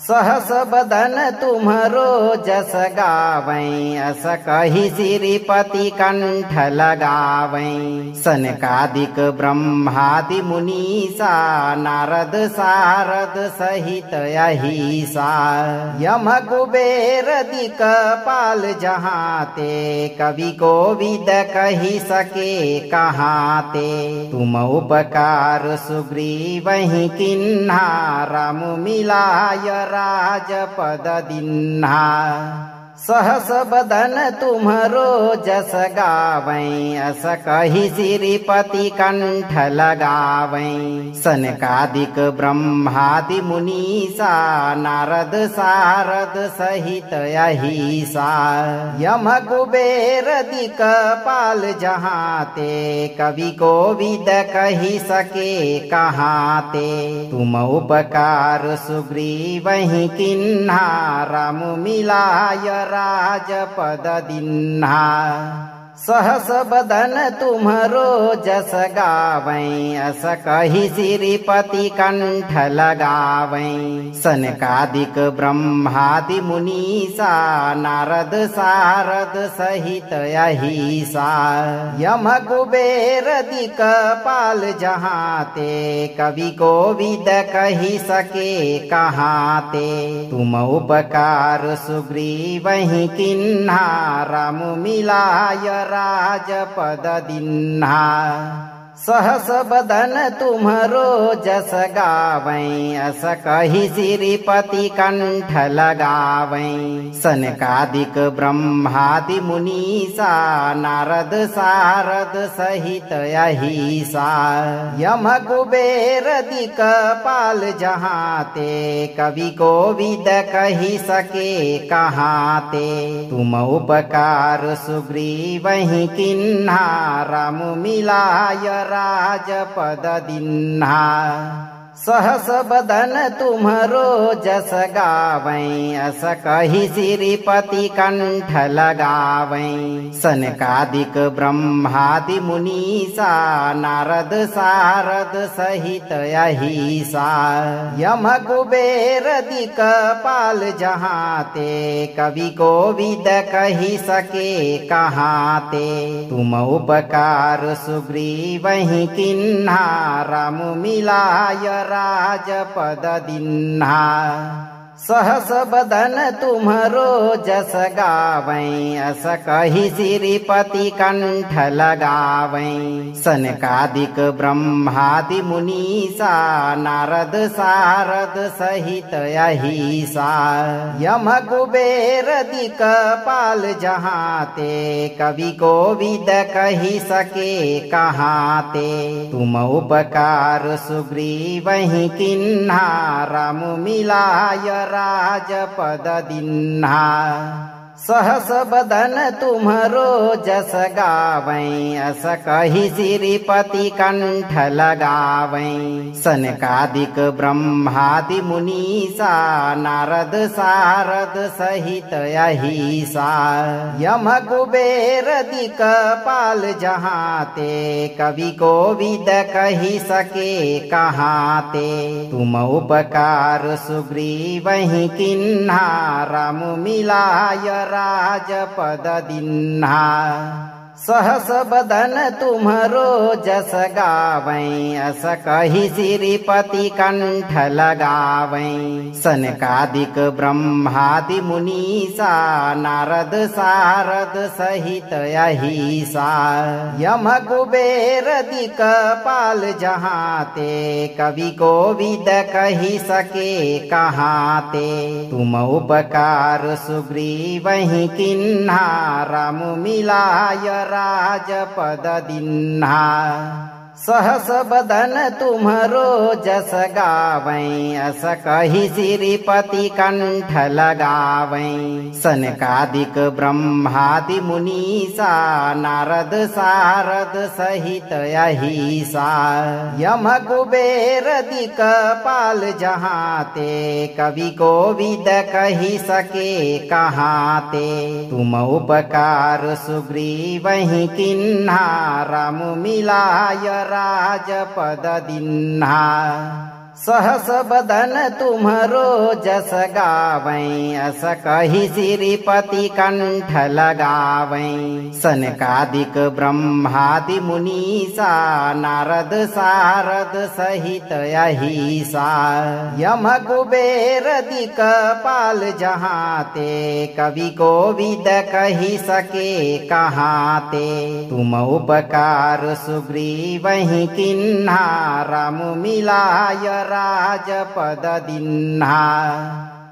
सहस बदन तुम्हरो जस गावै अस कहि श्रीपति कंठ लगावै सनकादिक ब्रह्मादि मुनीसा नारद सारद सहित अहिसा यम कुबेर दिक्पाल जहाँ ते कवि कोविद कहि सके कहाँ ते तुम उपकार सुग्रीवहि किन्हा राम मिलाय राजपद दिन्हा सहस बदन तुम्हरो जस गावै अस कहि श्रीपति कंठ लगावै सनकादिक ब्रह्मादि मुनीसा नारद सारद सहित अहिसा यम कुबेर दिक्पाल जहाँ ते कवि कोविद कहि सके कहाँ ते तुम उपकार सुग्रीवहि किन्हा राम मिलाय राजपद दिन्हा सहस बदन तुम्हरो जस गावै अस कहि श्रीपति कंठ लगावै सनकादिक ब्रह्मादि मुनीसा नारद सारद सहित अहिसा यम कुबेर दिक्पाल जहाँ ते कवि कोविद कहि सके कहाँ ते तुम उपकार सुग्रीवहि किन्हा राम मिलाय राजपद दिन्हा सहस बदन तुम्हरो जस गावै अस कहि श्रीपति कंठ लगावै सनकादिक ब्रह्मादि मुनीसा नारद सारद सहित अहिसा यम कुबेर दिक्पाल जहाँ ते कवि कोविद कहि सके कहाँ ते तुम उपकार सुग्रीवहि किन्हा राम मिलाय राजपद दिन्हा सहस बदन तुम्हरो जस गावै अस कहि श्रीपति कंठ लगावै सनकादिक ब्रह्मादि मुनीसा नारद सारद सहित अहिसा यम कुबेर दिक्पाल जहाँ ते कवि कोविद कहि सके कहाँ ते तुम उपकार सुग्रीवहि किन्हा राम मिलाय राजपद दिन्हा सहस बदन तुम्हरो जस गावै अस कहि श्रीपति कंठ लगावै सनकादिक ब्रह्मादि मुनीसा नारद सारद सहित अहिसा यम कुबेर दिक्पाल जहाँ ते कवि कोविद कहि सके कहाँ ते तुम उपकार सुग्रीवहि किन्हा राम मिलाय राजपद दिन्हा सहस बदन तुम्हरो जस गावै अस कहि श्रीपति कंठ लगावै सनकादिक ब्रह्मादि मुनीसा नारद सारद सहित अहिसा यम कुबेर दिक्पाल जहाँ ते कवि कोविद कहि सके कहाँ ते तुम उपकार सुग्रीवहि किन्हा राम मिलाय राजपद दिन्हा सहस बदन तुम्हरो जस गावै अस कहि श्रीपति कंठ लगावै सनकादिक ब्रह्मादि मुनीसा नारद सारद सहित अहिसा यम कुबेर दिक्पाल जहाँ ते कवि कोविद कहि सके कहाँ ते तुम उपकार सुग्रीवहि किन्हा राम मिलाय राजपद दिन्हा सहस बदन तुम्हरो जस गावै अस कहि श्रीपति कंठ लगावै सनकादिक ब्रह्मादि मुनीसा नारद सारद सहित अहिसा यम कुबेर दिक्पाल जहाँ ते कवि कोविद कहि सके कहाँ ते तुम उपकार सुग्रीवहि किन्हा राम मिलाय राजपद दिन्हा सहस बदन तुम्हरो जस गावै अस कहि श्रीपति कंठ लगावै सनकादिक ब्रह्मादि मुनीसा नारद सारद सहित अहिसा यम कुबेर दिक्पाल जहाँ ते कवि कोविद कहि सके कहाँ ते तुम उपकार सुग्रीवहि किन्हा राम मिलाय राजपद दिन्हा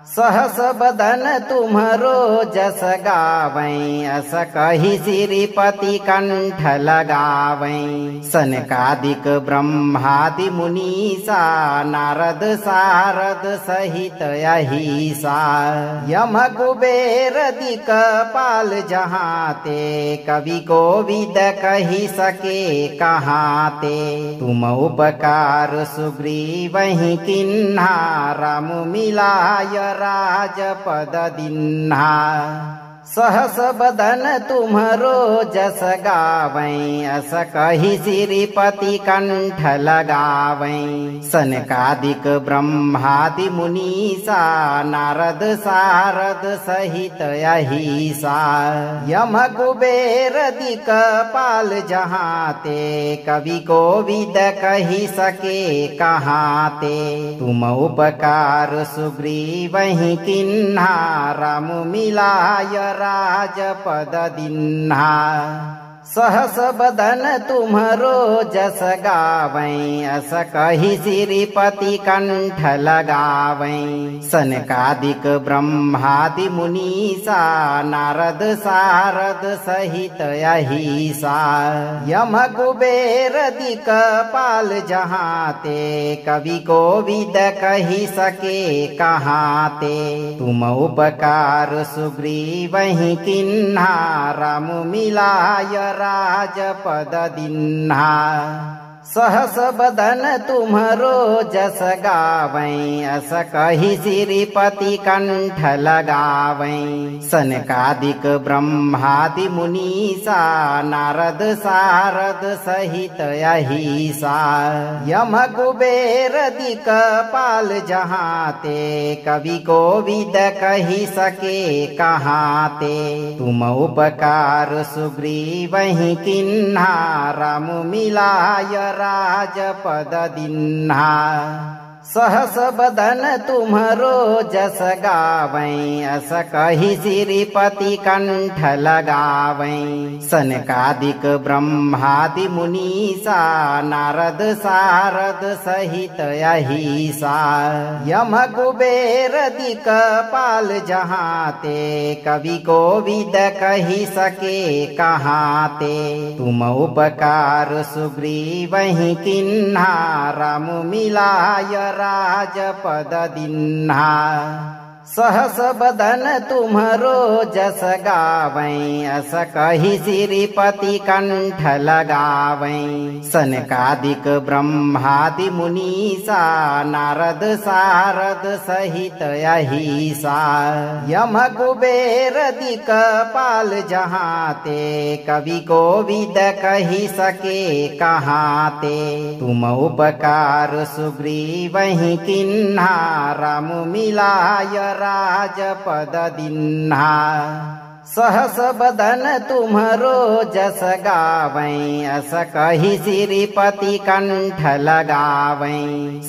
सहस बदन तुम्हरो जस गावै अस कहि श्रीपति कंठ लगावै सनकादिक ब्रह्मादि मुनीसा नारद सारद सहित अहिसा यम कुबेर दिक्पाल जहाँ ते कवि कोविद कहि सके कहाँ ते तुम उपकार सुग्रीवहि किन्हा राम मिलाय राजपद दिन्हा सहस बदन तुम्हरो जस गावै अस कहि श्रीपति कंठ लगावै सनकादिक ब्रह्मादि मुनीसा नारद सारद सहित अहिसा यम कुबेर दिक्पाल जहाँ ते कवि कोविद कहि सके कहाँ ते तुम उपकार सुग्रीवहि किन्हा राम मिलाय राजपद दिन्हा सहस बदन तुम्हरो जस गावै अस कहि श्रीपति कंठ लगावै सनकादिक ब्रह्मादि मुनीसा नारद सारद सहित अहिसा यम कुबेर दिक्पाल जहाँ ते कवि कोविद कहि सके कहाँ ते तुम उपकार सुग्रीवहि किन्हा राम मिलाय राजपद दिन्हा सहस बदन तुम्हरो जस गावै अस कहि श्रीपति कंठ लगावै सनकादिक ब्रह्मादि मुनीसा नारद सारद सहित अहिसा यम कुबेर दिक्पाल जहाँ ते कवि कोविद कहि सके कहाँ ते तुम उपकार सुग्रीवहि किन्हा राम मिलाय राजपद दिन्हा सहस बदन तुम्हरो जस गावै अस कहि श्रीपति कंठ लगावै सनकादिक ब्रह्मादि मुनीसा नारद सारद सहित अहिसा यम कुबेर दिक्पाल जहाँ ते कवि कोविद कहि सके कहाँ ते तुम उपकार सुग्रीवहि किन्हा राम मिलाय राजपद दिन्हा सहस बदन तुम्हरो जस गावै अस कहि श्रीपति कंठ लगावै सनकादिक ब्रह्मादि मुनीसा नारद सारद सहित अहिसा यम कुबेर दिक्पाल जहाँ ते कवि कोविद कहि सके कहाँ ते तुम उपकार सुग्रीवहि किन्हा राम मिलाय राजपद दिन्हा सहस बदन तुम्हरो जस गावै अस कहि श्रीपति कंठ लगावै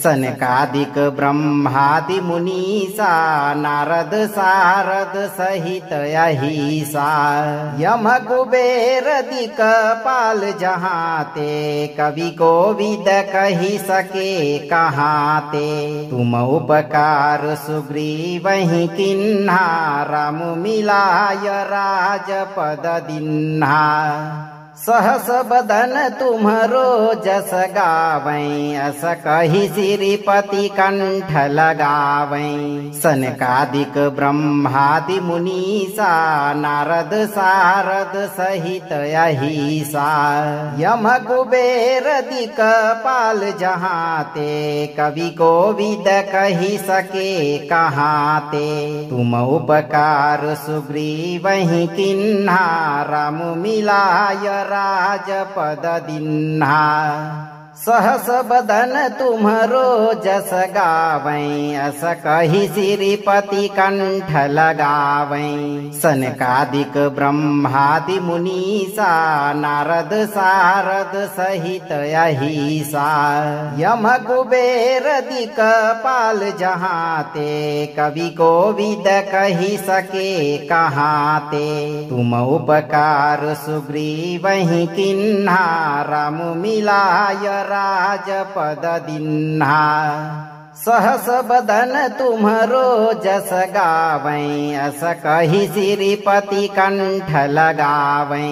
सनकादिक ब्रह्मादि मुनीसा नारद सारद सहित अहिसा यम कुबेर दिक्पाल जहाँ ते कवि कोविद कहि सके कहाँ ते तुम उपकार सुग्रीवहि किन्हा राम मिलाय राजपद दिन्हा सहस बदन तुम्हरो जस गावै अस कहि श्रीपति कंठ लगावै सनकादिक ब्रह्मादि मुनीसा नारद सारद सहित अहिसा यम कुबेर दिक्पाल जहाँ ते कवि कोविद कहि सके कहाँ ते तुम उपकार सुग्रीवहि किन्हा राम मिलाय राजपद दिन्हा सहस बदन तुम्हरो जस गावै अस कहि श्रीपति कंठ लगावै सनकादिक ब्रह्मादि मुनीसा नारद सारद सहित अहिसा यम कुबेर दिक्पाल जहाँ ते कवि कोविद कहि सके कहाँ ते तुम उपकार सुग्रीवहि किन्हा राम मिलाय राजपद दिन्हा सहस बदन तुम्हरो जस गावै अस कहि श्रीपति कंठ लगावै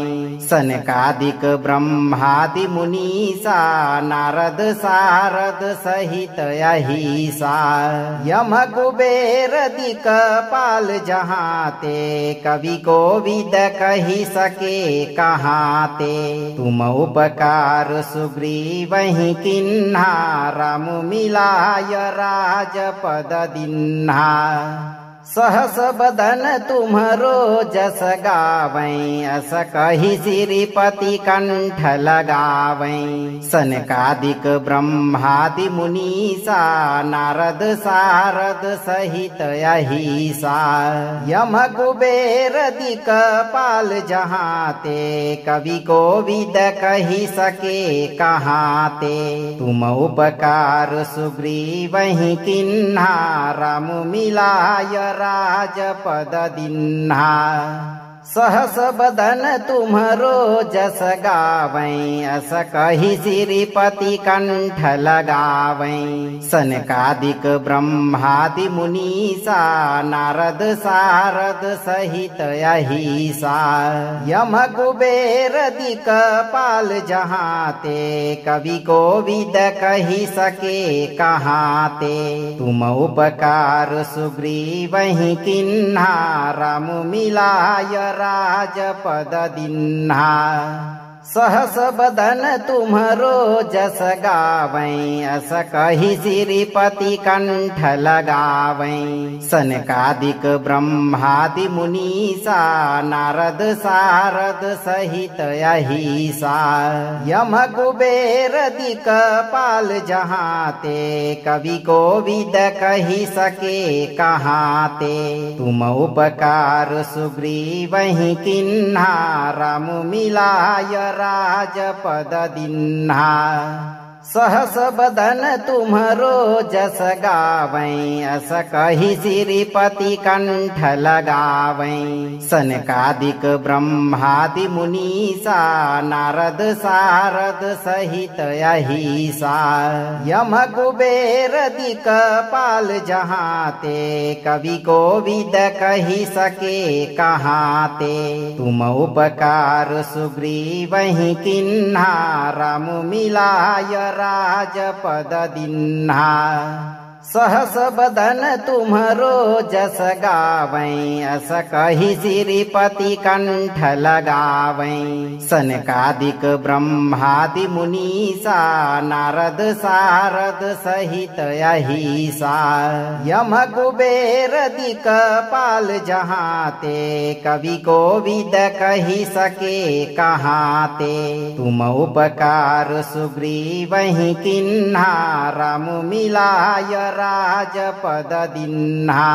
सनकादिक ब्रह्मादि मुनीसा नारद सारद सहित अहिसा यम कुबेर दिक्पाल जहाँ ते कवि कोविद कहि सके कहाँ ते तुम उपकार सुग्रीवहि किन्हा राम मिलाय राजपद दिन्हा सहस बदन तुम्हरो जस गावै अस कहि श्रीपति कंठ लगावै सनकादिक ब्रह्मादि मुनीसा नारद सारद सहित अहिसा यम कुबेर दिक्पाल जहाँ ते कवि कोविद कहि सके कहाँ ते तुम उपकार सुग्रीवहि किन्हा राम मिलाय राजपद दिन्हा सहस बदन तुम्हरो जस गावै अस कहि श्रीपति कंठ लगावै सनकादिक ब्रह्मादि मुनीसा नारद सारद सहित अहिसा यम कुबेर दिक्पाल जहाँ ते कवि कोविद कहि सके कहाँ ते तुम उपकार सुग्रीवहि किन्हा राम मिलाय राजपद दिन्हा सहस बदन तुम्हरो जस गावै अस कहि श्रीपति कंठ लगावै सनकादिक ब्रह्मादि मुनीसा नारद सारद सहित अहिसा यम कुबेर दिक्पाल जहाँ ते कवि कोविद कहि सके कहाँ ते तुम उपकार सुग्रीवहि किन्हा राम मिलाय राजपद दिन्हा सहस बदन तुम्हरो जस गावै अस कहि श्रीपति कंठ लगावै सनकादिक ब्रह्मादि मुनीसा नारद सारद सहित अहिसा यम कुबेर दिक्पाल जहाँ ते कवि कोविद कहि सके कहाँ ते तुम उपकार सुग्रीवहि किन्हा राम मिलाय राजपद दिन्हा सहस बदन तुम्हरो जस गावै अस कहि श्रीपति कंठ लगावै सनकादिक ब्रह्मादि मुनीसा नारद सारद सहित अहिसा यम कुबेर दिक्पाल जहाँ ते कवि कोविद कहि सके कहाँ ते तुम उपकार सुग्रीवहि किन्हा राम मिलाय राजपद दिन्हा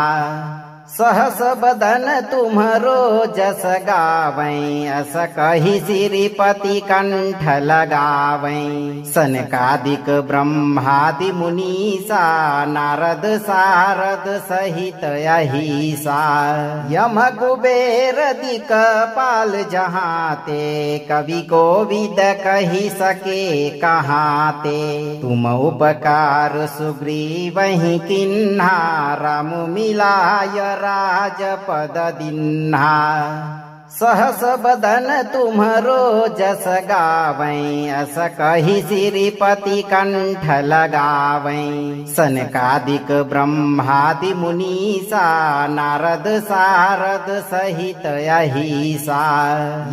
सहस बदन तुम्हरो जस गावै अस कहि श्रीपति कंठ लगावै सनकादिक ब्रह्मादि मुनीसा नारद सारद सहित अहिसा यम कुबेर दिक्पाल जहाँ ते कवि कोविद कहि सके कहाँ ते तुम उपकार सुग्रीवहि किन्हा राम मिलाय राजपद दिन्हा सहस बदन तुम्हरो जस गावै अस कहि श्रीपति कंठ लगावै सनकादिक ब्रह्मादि मुनीसा नारद सारद सहित अहिसा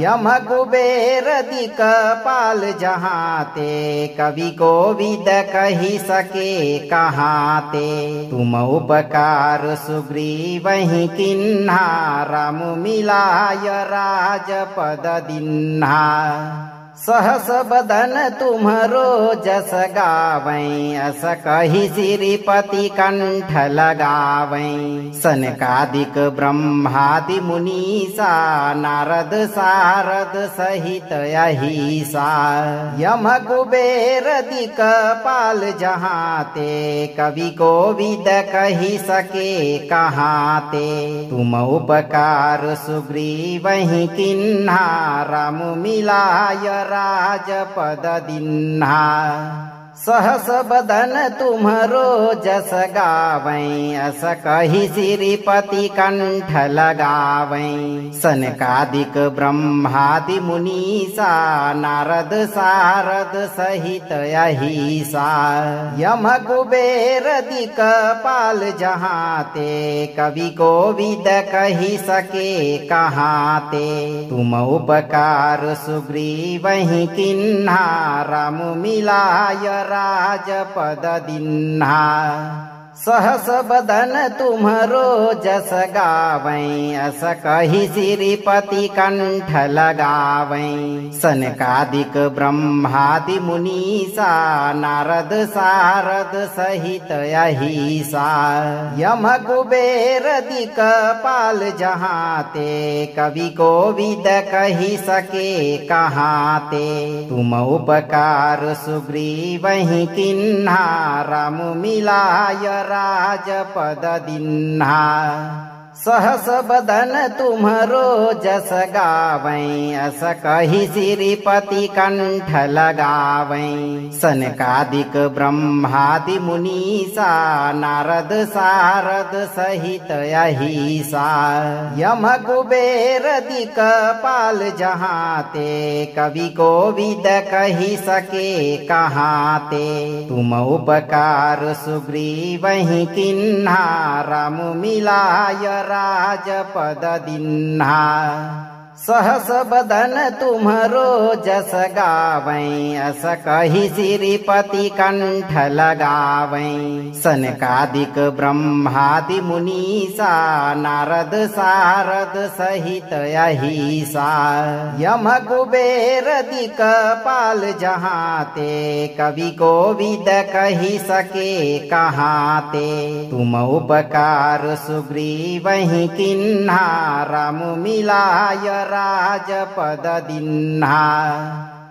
यम कुबेर दिक्पाल जहाँ ते कवि कोविद कहि सके कहाँ ते तुम उपकार सुग्रीवहि किन्हा राम मिलाय राजपद दिन्हा सहस बदन तुम्हरो जस गावै अस कहि श्रीपति कंठ लगावै सनकादिक ब्रह्मादि मुनीसा नारद सारद सहित अहिसा यम कुबेर दिक्पाल जहाँ ते कवि कोविद कहि सके कहाँ ते तुम उपकार सुग्रीवहि किन्हा राम मिलाय राजपद दिन्हा सहस बदन तुम्हरो जस गावै अस कहि श्रीपति कंठ लगावै सनकादिक ब्रह्मादि मुनीसा नारद सारद सहित अहिसा यम कुबेर दिक्पाल जहाँ ते कवि कोविद कहि सके कहाँ ते तुम उपकार सुग्रीवहि किन्हा राम मिलाय राजपद दिन्हा सहस बदन तुम्हरो जस गावै अस कहि श्रीपति कंठ लगावै सनकादिक ब्रह्मादि मुनीसा नारद सारद सहित अहिसा यम कुबेर दिक्पाल जहाँ ते कवि कोविद कहि सके कहाँ ते तुम उपकार सुग्रीवहि किन्हा राम मिलाय राजपद दिन्हा सहस बदन तुम्हरो जस गावै अस कहि श्रीपति कंठ लगावै सनकादिक ब्रह्मादि मुनीसा नारद सारद सहित अहिसा यम कुबेर दिक्पाल जहाँ ते कवि कोविद कहि सके कहाँ ते तुम उपकार सुग्रीवहि किन्हा राम मिलाय राजपद दिन्हा सहस बदन तुम्हरो जस गावै अस कहि श्रीपति कंठ लगावै सनकादिक ब्रह्मादि मुनीसा नारद सारद सहित अहिसा यम कुबेर दिक्पाल जहाँ ते कवि कोविद कहि सके कहाँ ते तुम उपकार सुग्रीवहि किन्हा राम मिलाय राजपद दिन्हा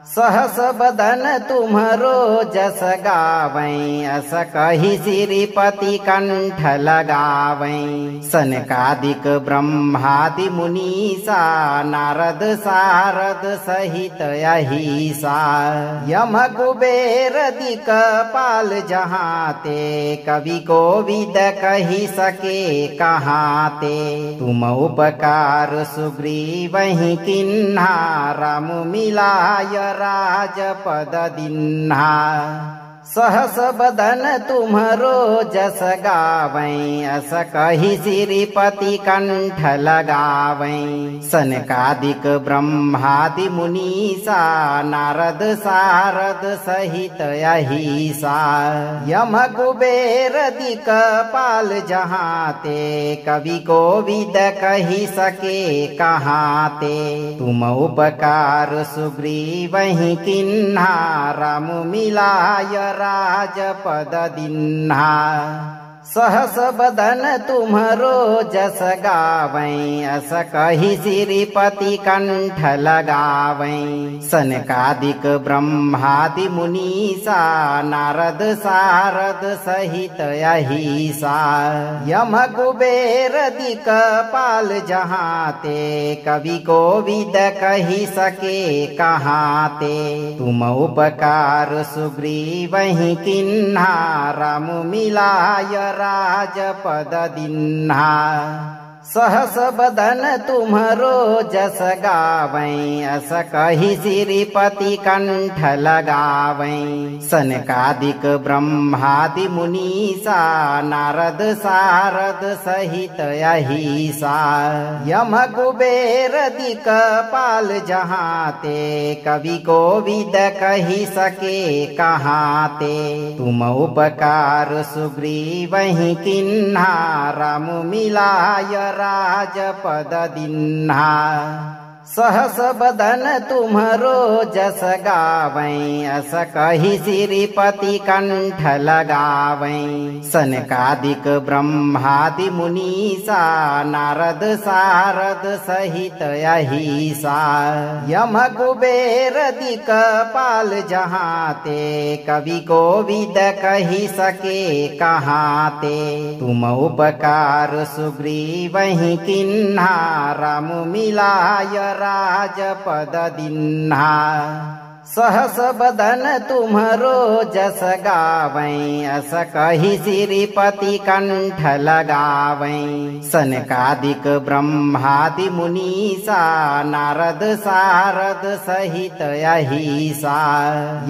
सहस बदन तुम्हरो जस गावै अस कहि श्रीपति कंठ लगावै सनकादिक ब्रह्मादि मुनीसा नारद सारद सहित अहिसा यम कुबेर दिक्पाल जहाँ ते कवि कोविद कहि सके कहाँ ते तुम उपकार सुग्रीवहि किन्हा राम मिलाय राजपद दिन्हा सहस बदन तुम्हरो जस गावै अस कहि श्रीपति कंठ लगावै सनकादिक ब्रह्मादि मुनीसा नारद सारद सहित अहिसा यम कुबेर दिक्पाल जहाँ ते कवि कोविद कहि सके कहाँ ते तुम उपकार सुग्रीवहि किन्हा राम मिलाय राजपद दिन्हा सहस बदन तुम्हरो जस गावै अस कहि श्रीपति कंठ लगावै सनकादिक ब्रह्मादि मुनीसा नारद सारद सहित अहिसा यम कुबेर दिक्पाल जहाँ ते कवि कोविद कहि सके कहाँ ते तुम उपकार सुग्रीवहि किन्हा राम मिलाय राजपद दिन्हा सहस बदन तुम्हरो जस गावै अस कहि श्रीपति कंठ लगावै सनकादिक ब्रह्मादि मुनीसा नारद सारद सहित अहिसा यम कुबेर दिक्पाल जहाँ ते कवि कोविद कहि सके कहाँ ते तुम उपकार सुग्रीवहि किन्हा राम मिलाय राजपद दिन्हा सहस बदन तुम्हरो जस गावै अस कहि श्रीपति कंठ लगावै सनकादिक ब्रह्मादि मुनीसा नारद सारद सहित अहिसा यम कुबेर दिक्पाल जहाँ ते कवि कोविद कहि सके कहाँ ते तुम उपकार सुग्रीवहि किन्हा राम मिलाय राजपद दिन्हा सहस बदन तुम्हरो जस गावै अस कहि श्रीपति कंठ लगावै सनकादिक ब्रह्मादि मुनीसा नारद सारद सहित अहिसा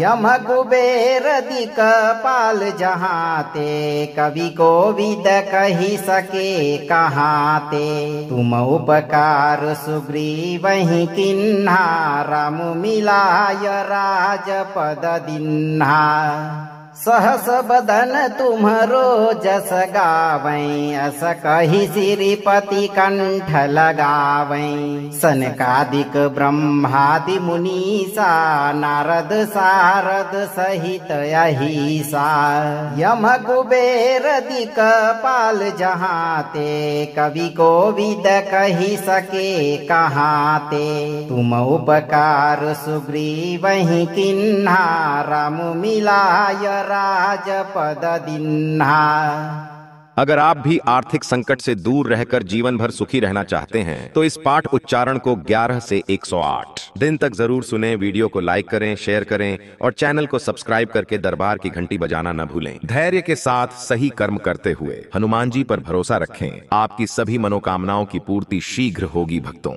यम कुबेर दिक्पाल जहाँ ते कवि कोविद कहि सके कहाँ ते तुम उपकार सुग्रीवहि किन्हा राम मिलाय राजपद दिन्हा सहस बदन तुम्हरो जस गावै अस कहि श्रीपति कंठ लगावै सनकादिक ब्रह्मादि मुनीसा नारद सारद सहित अहिसा यम कुबेर दिक्पाल जहाँ ते कवि कोविद कहि सके कहाँ ते तुम उपकार सुग्रीवहि किन्हा राम मिलाय राजपद दिन्हा। अगर आप भी आर्थिक संकट से दूर रहकर जीवन भर सुखी रहना चाहते हैं तो इस पाठ उच्चारण को 11 से 108 दिन तक जरूर सुने। वीडियो को लाइक करें, शेयर करें और चैनल को सब्सक्राइब करके दरबार की घंटी बजाना न भूलें। धैर्य के साथ सही कर्म करते हुए हनुमान जी पर भरोसा रखें। आपकी सभी मनोकामनाओं की पूर्ति शीघ्र होगी भक्तों।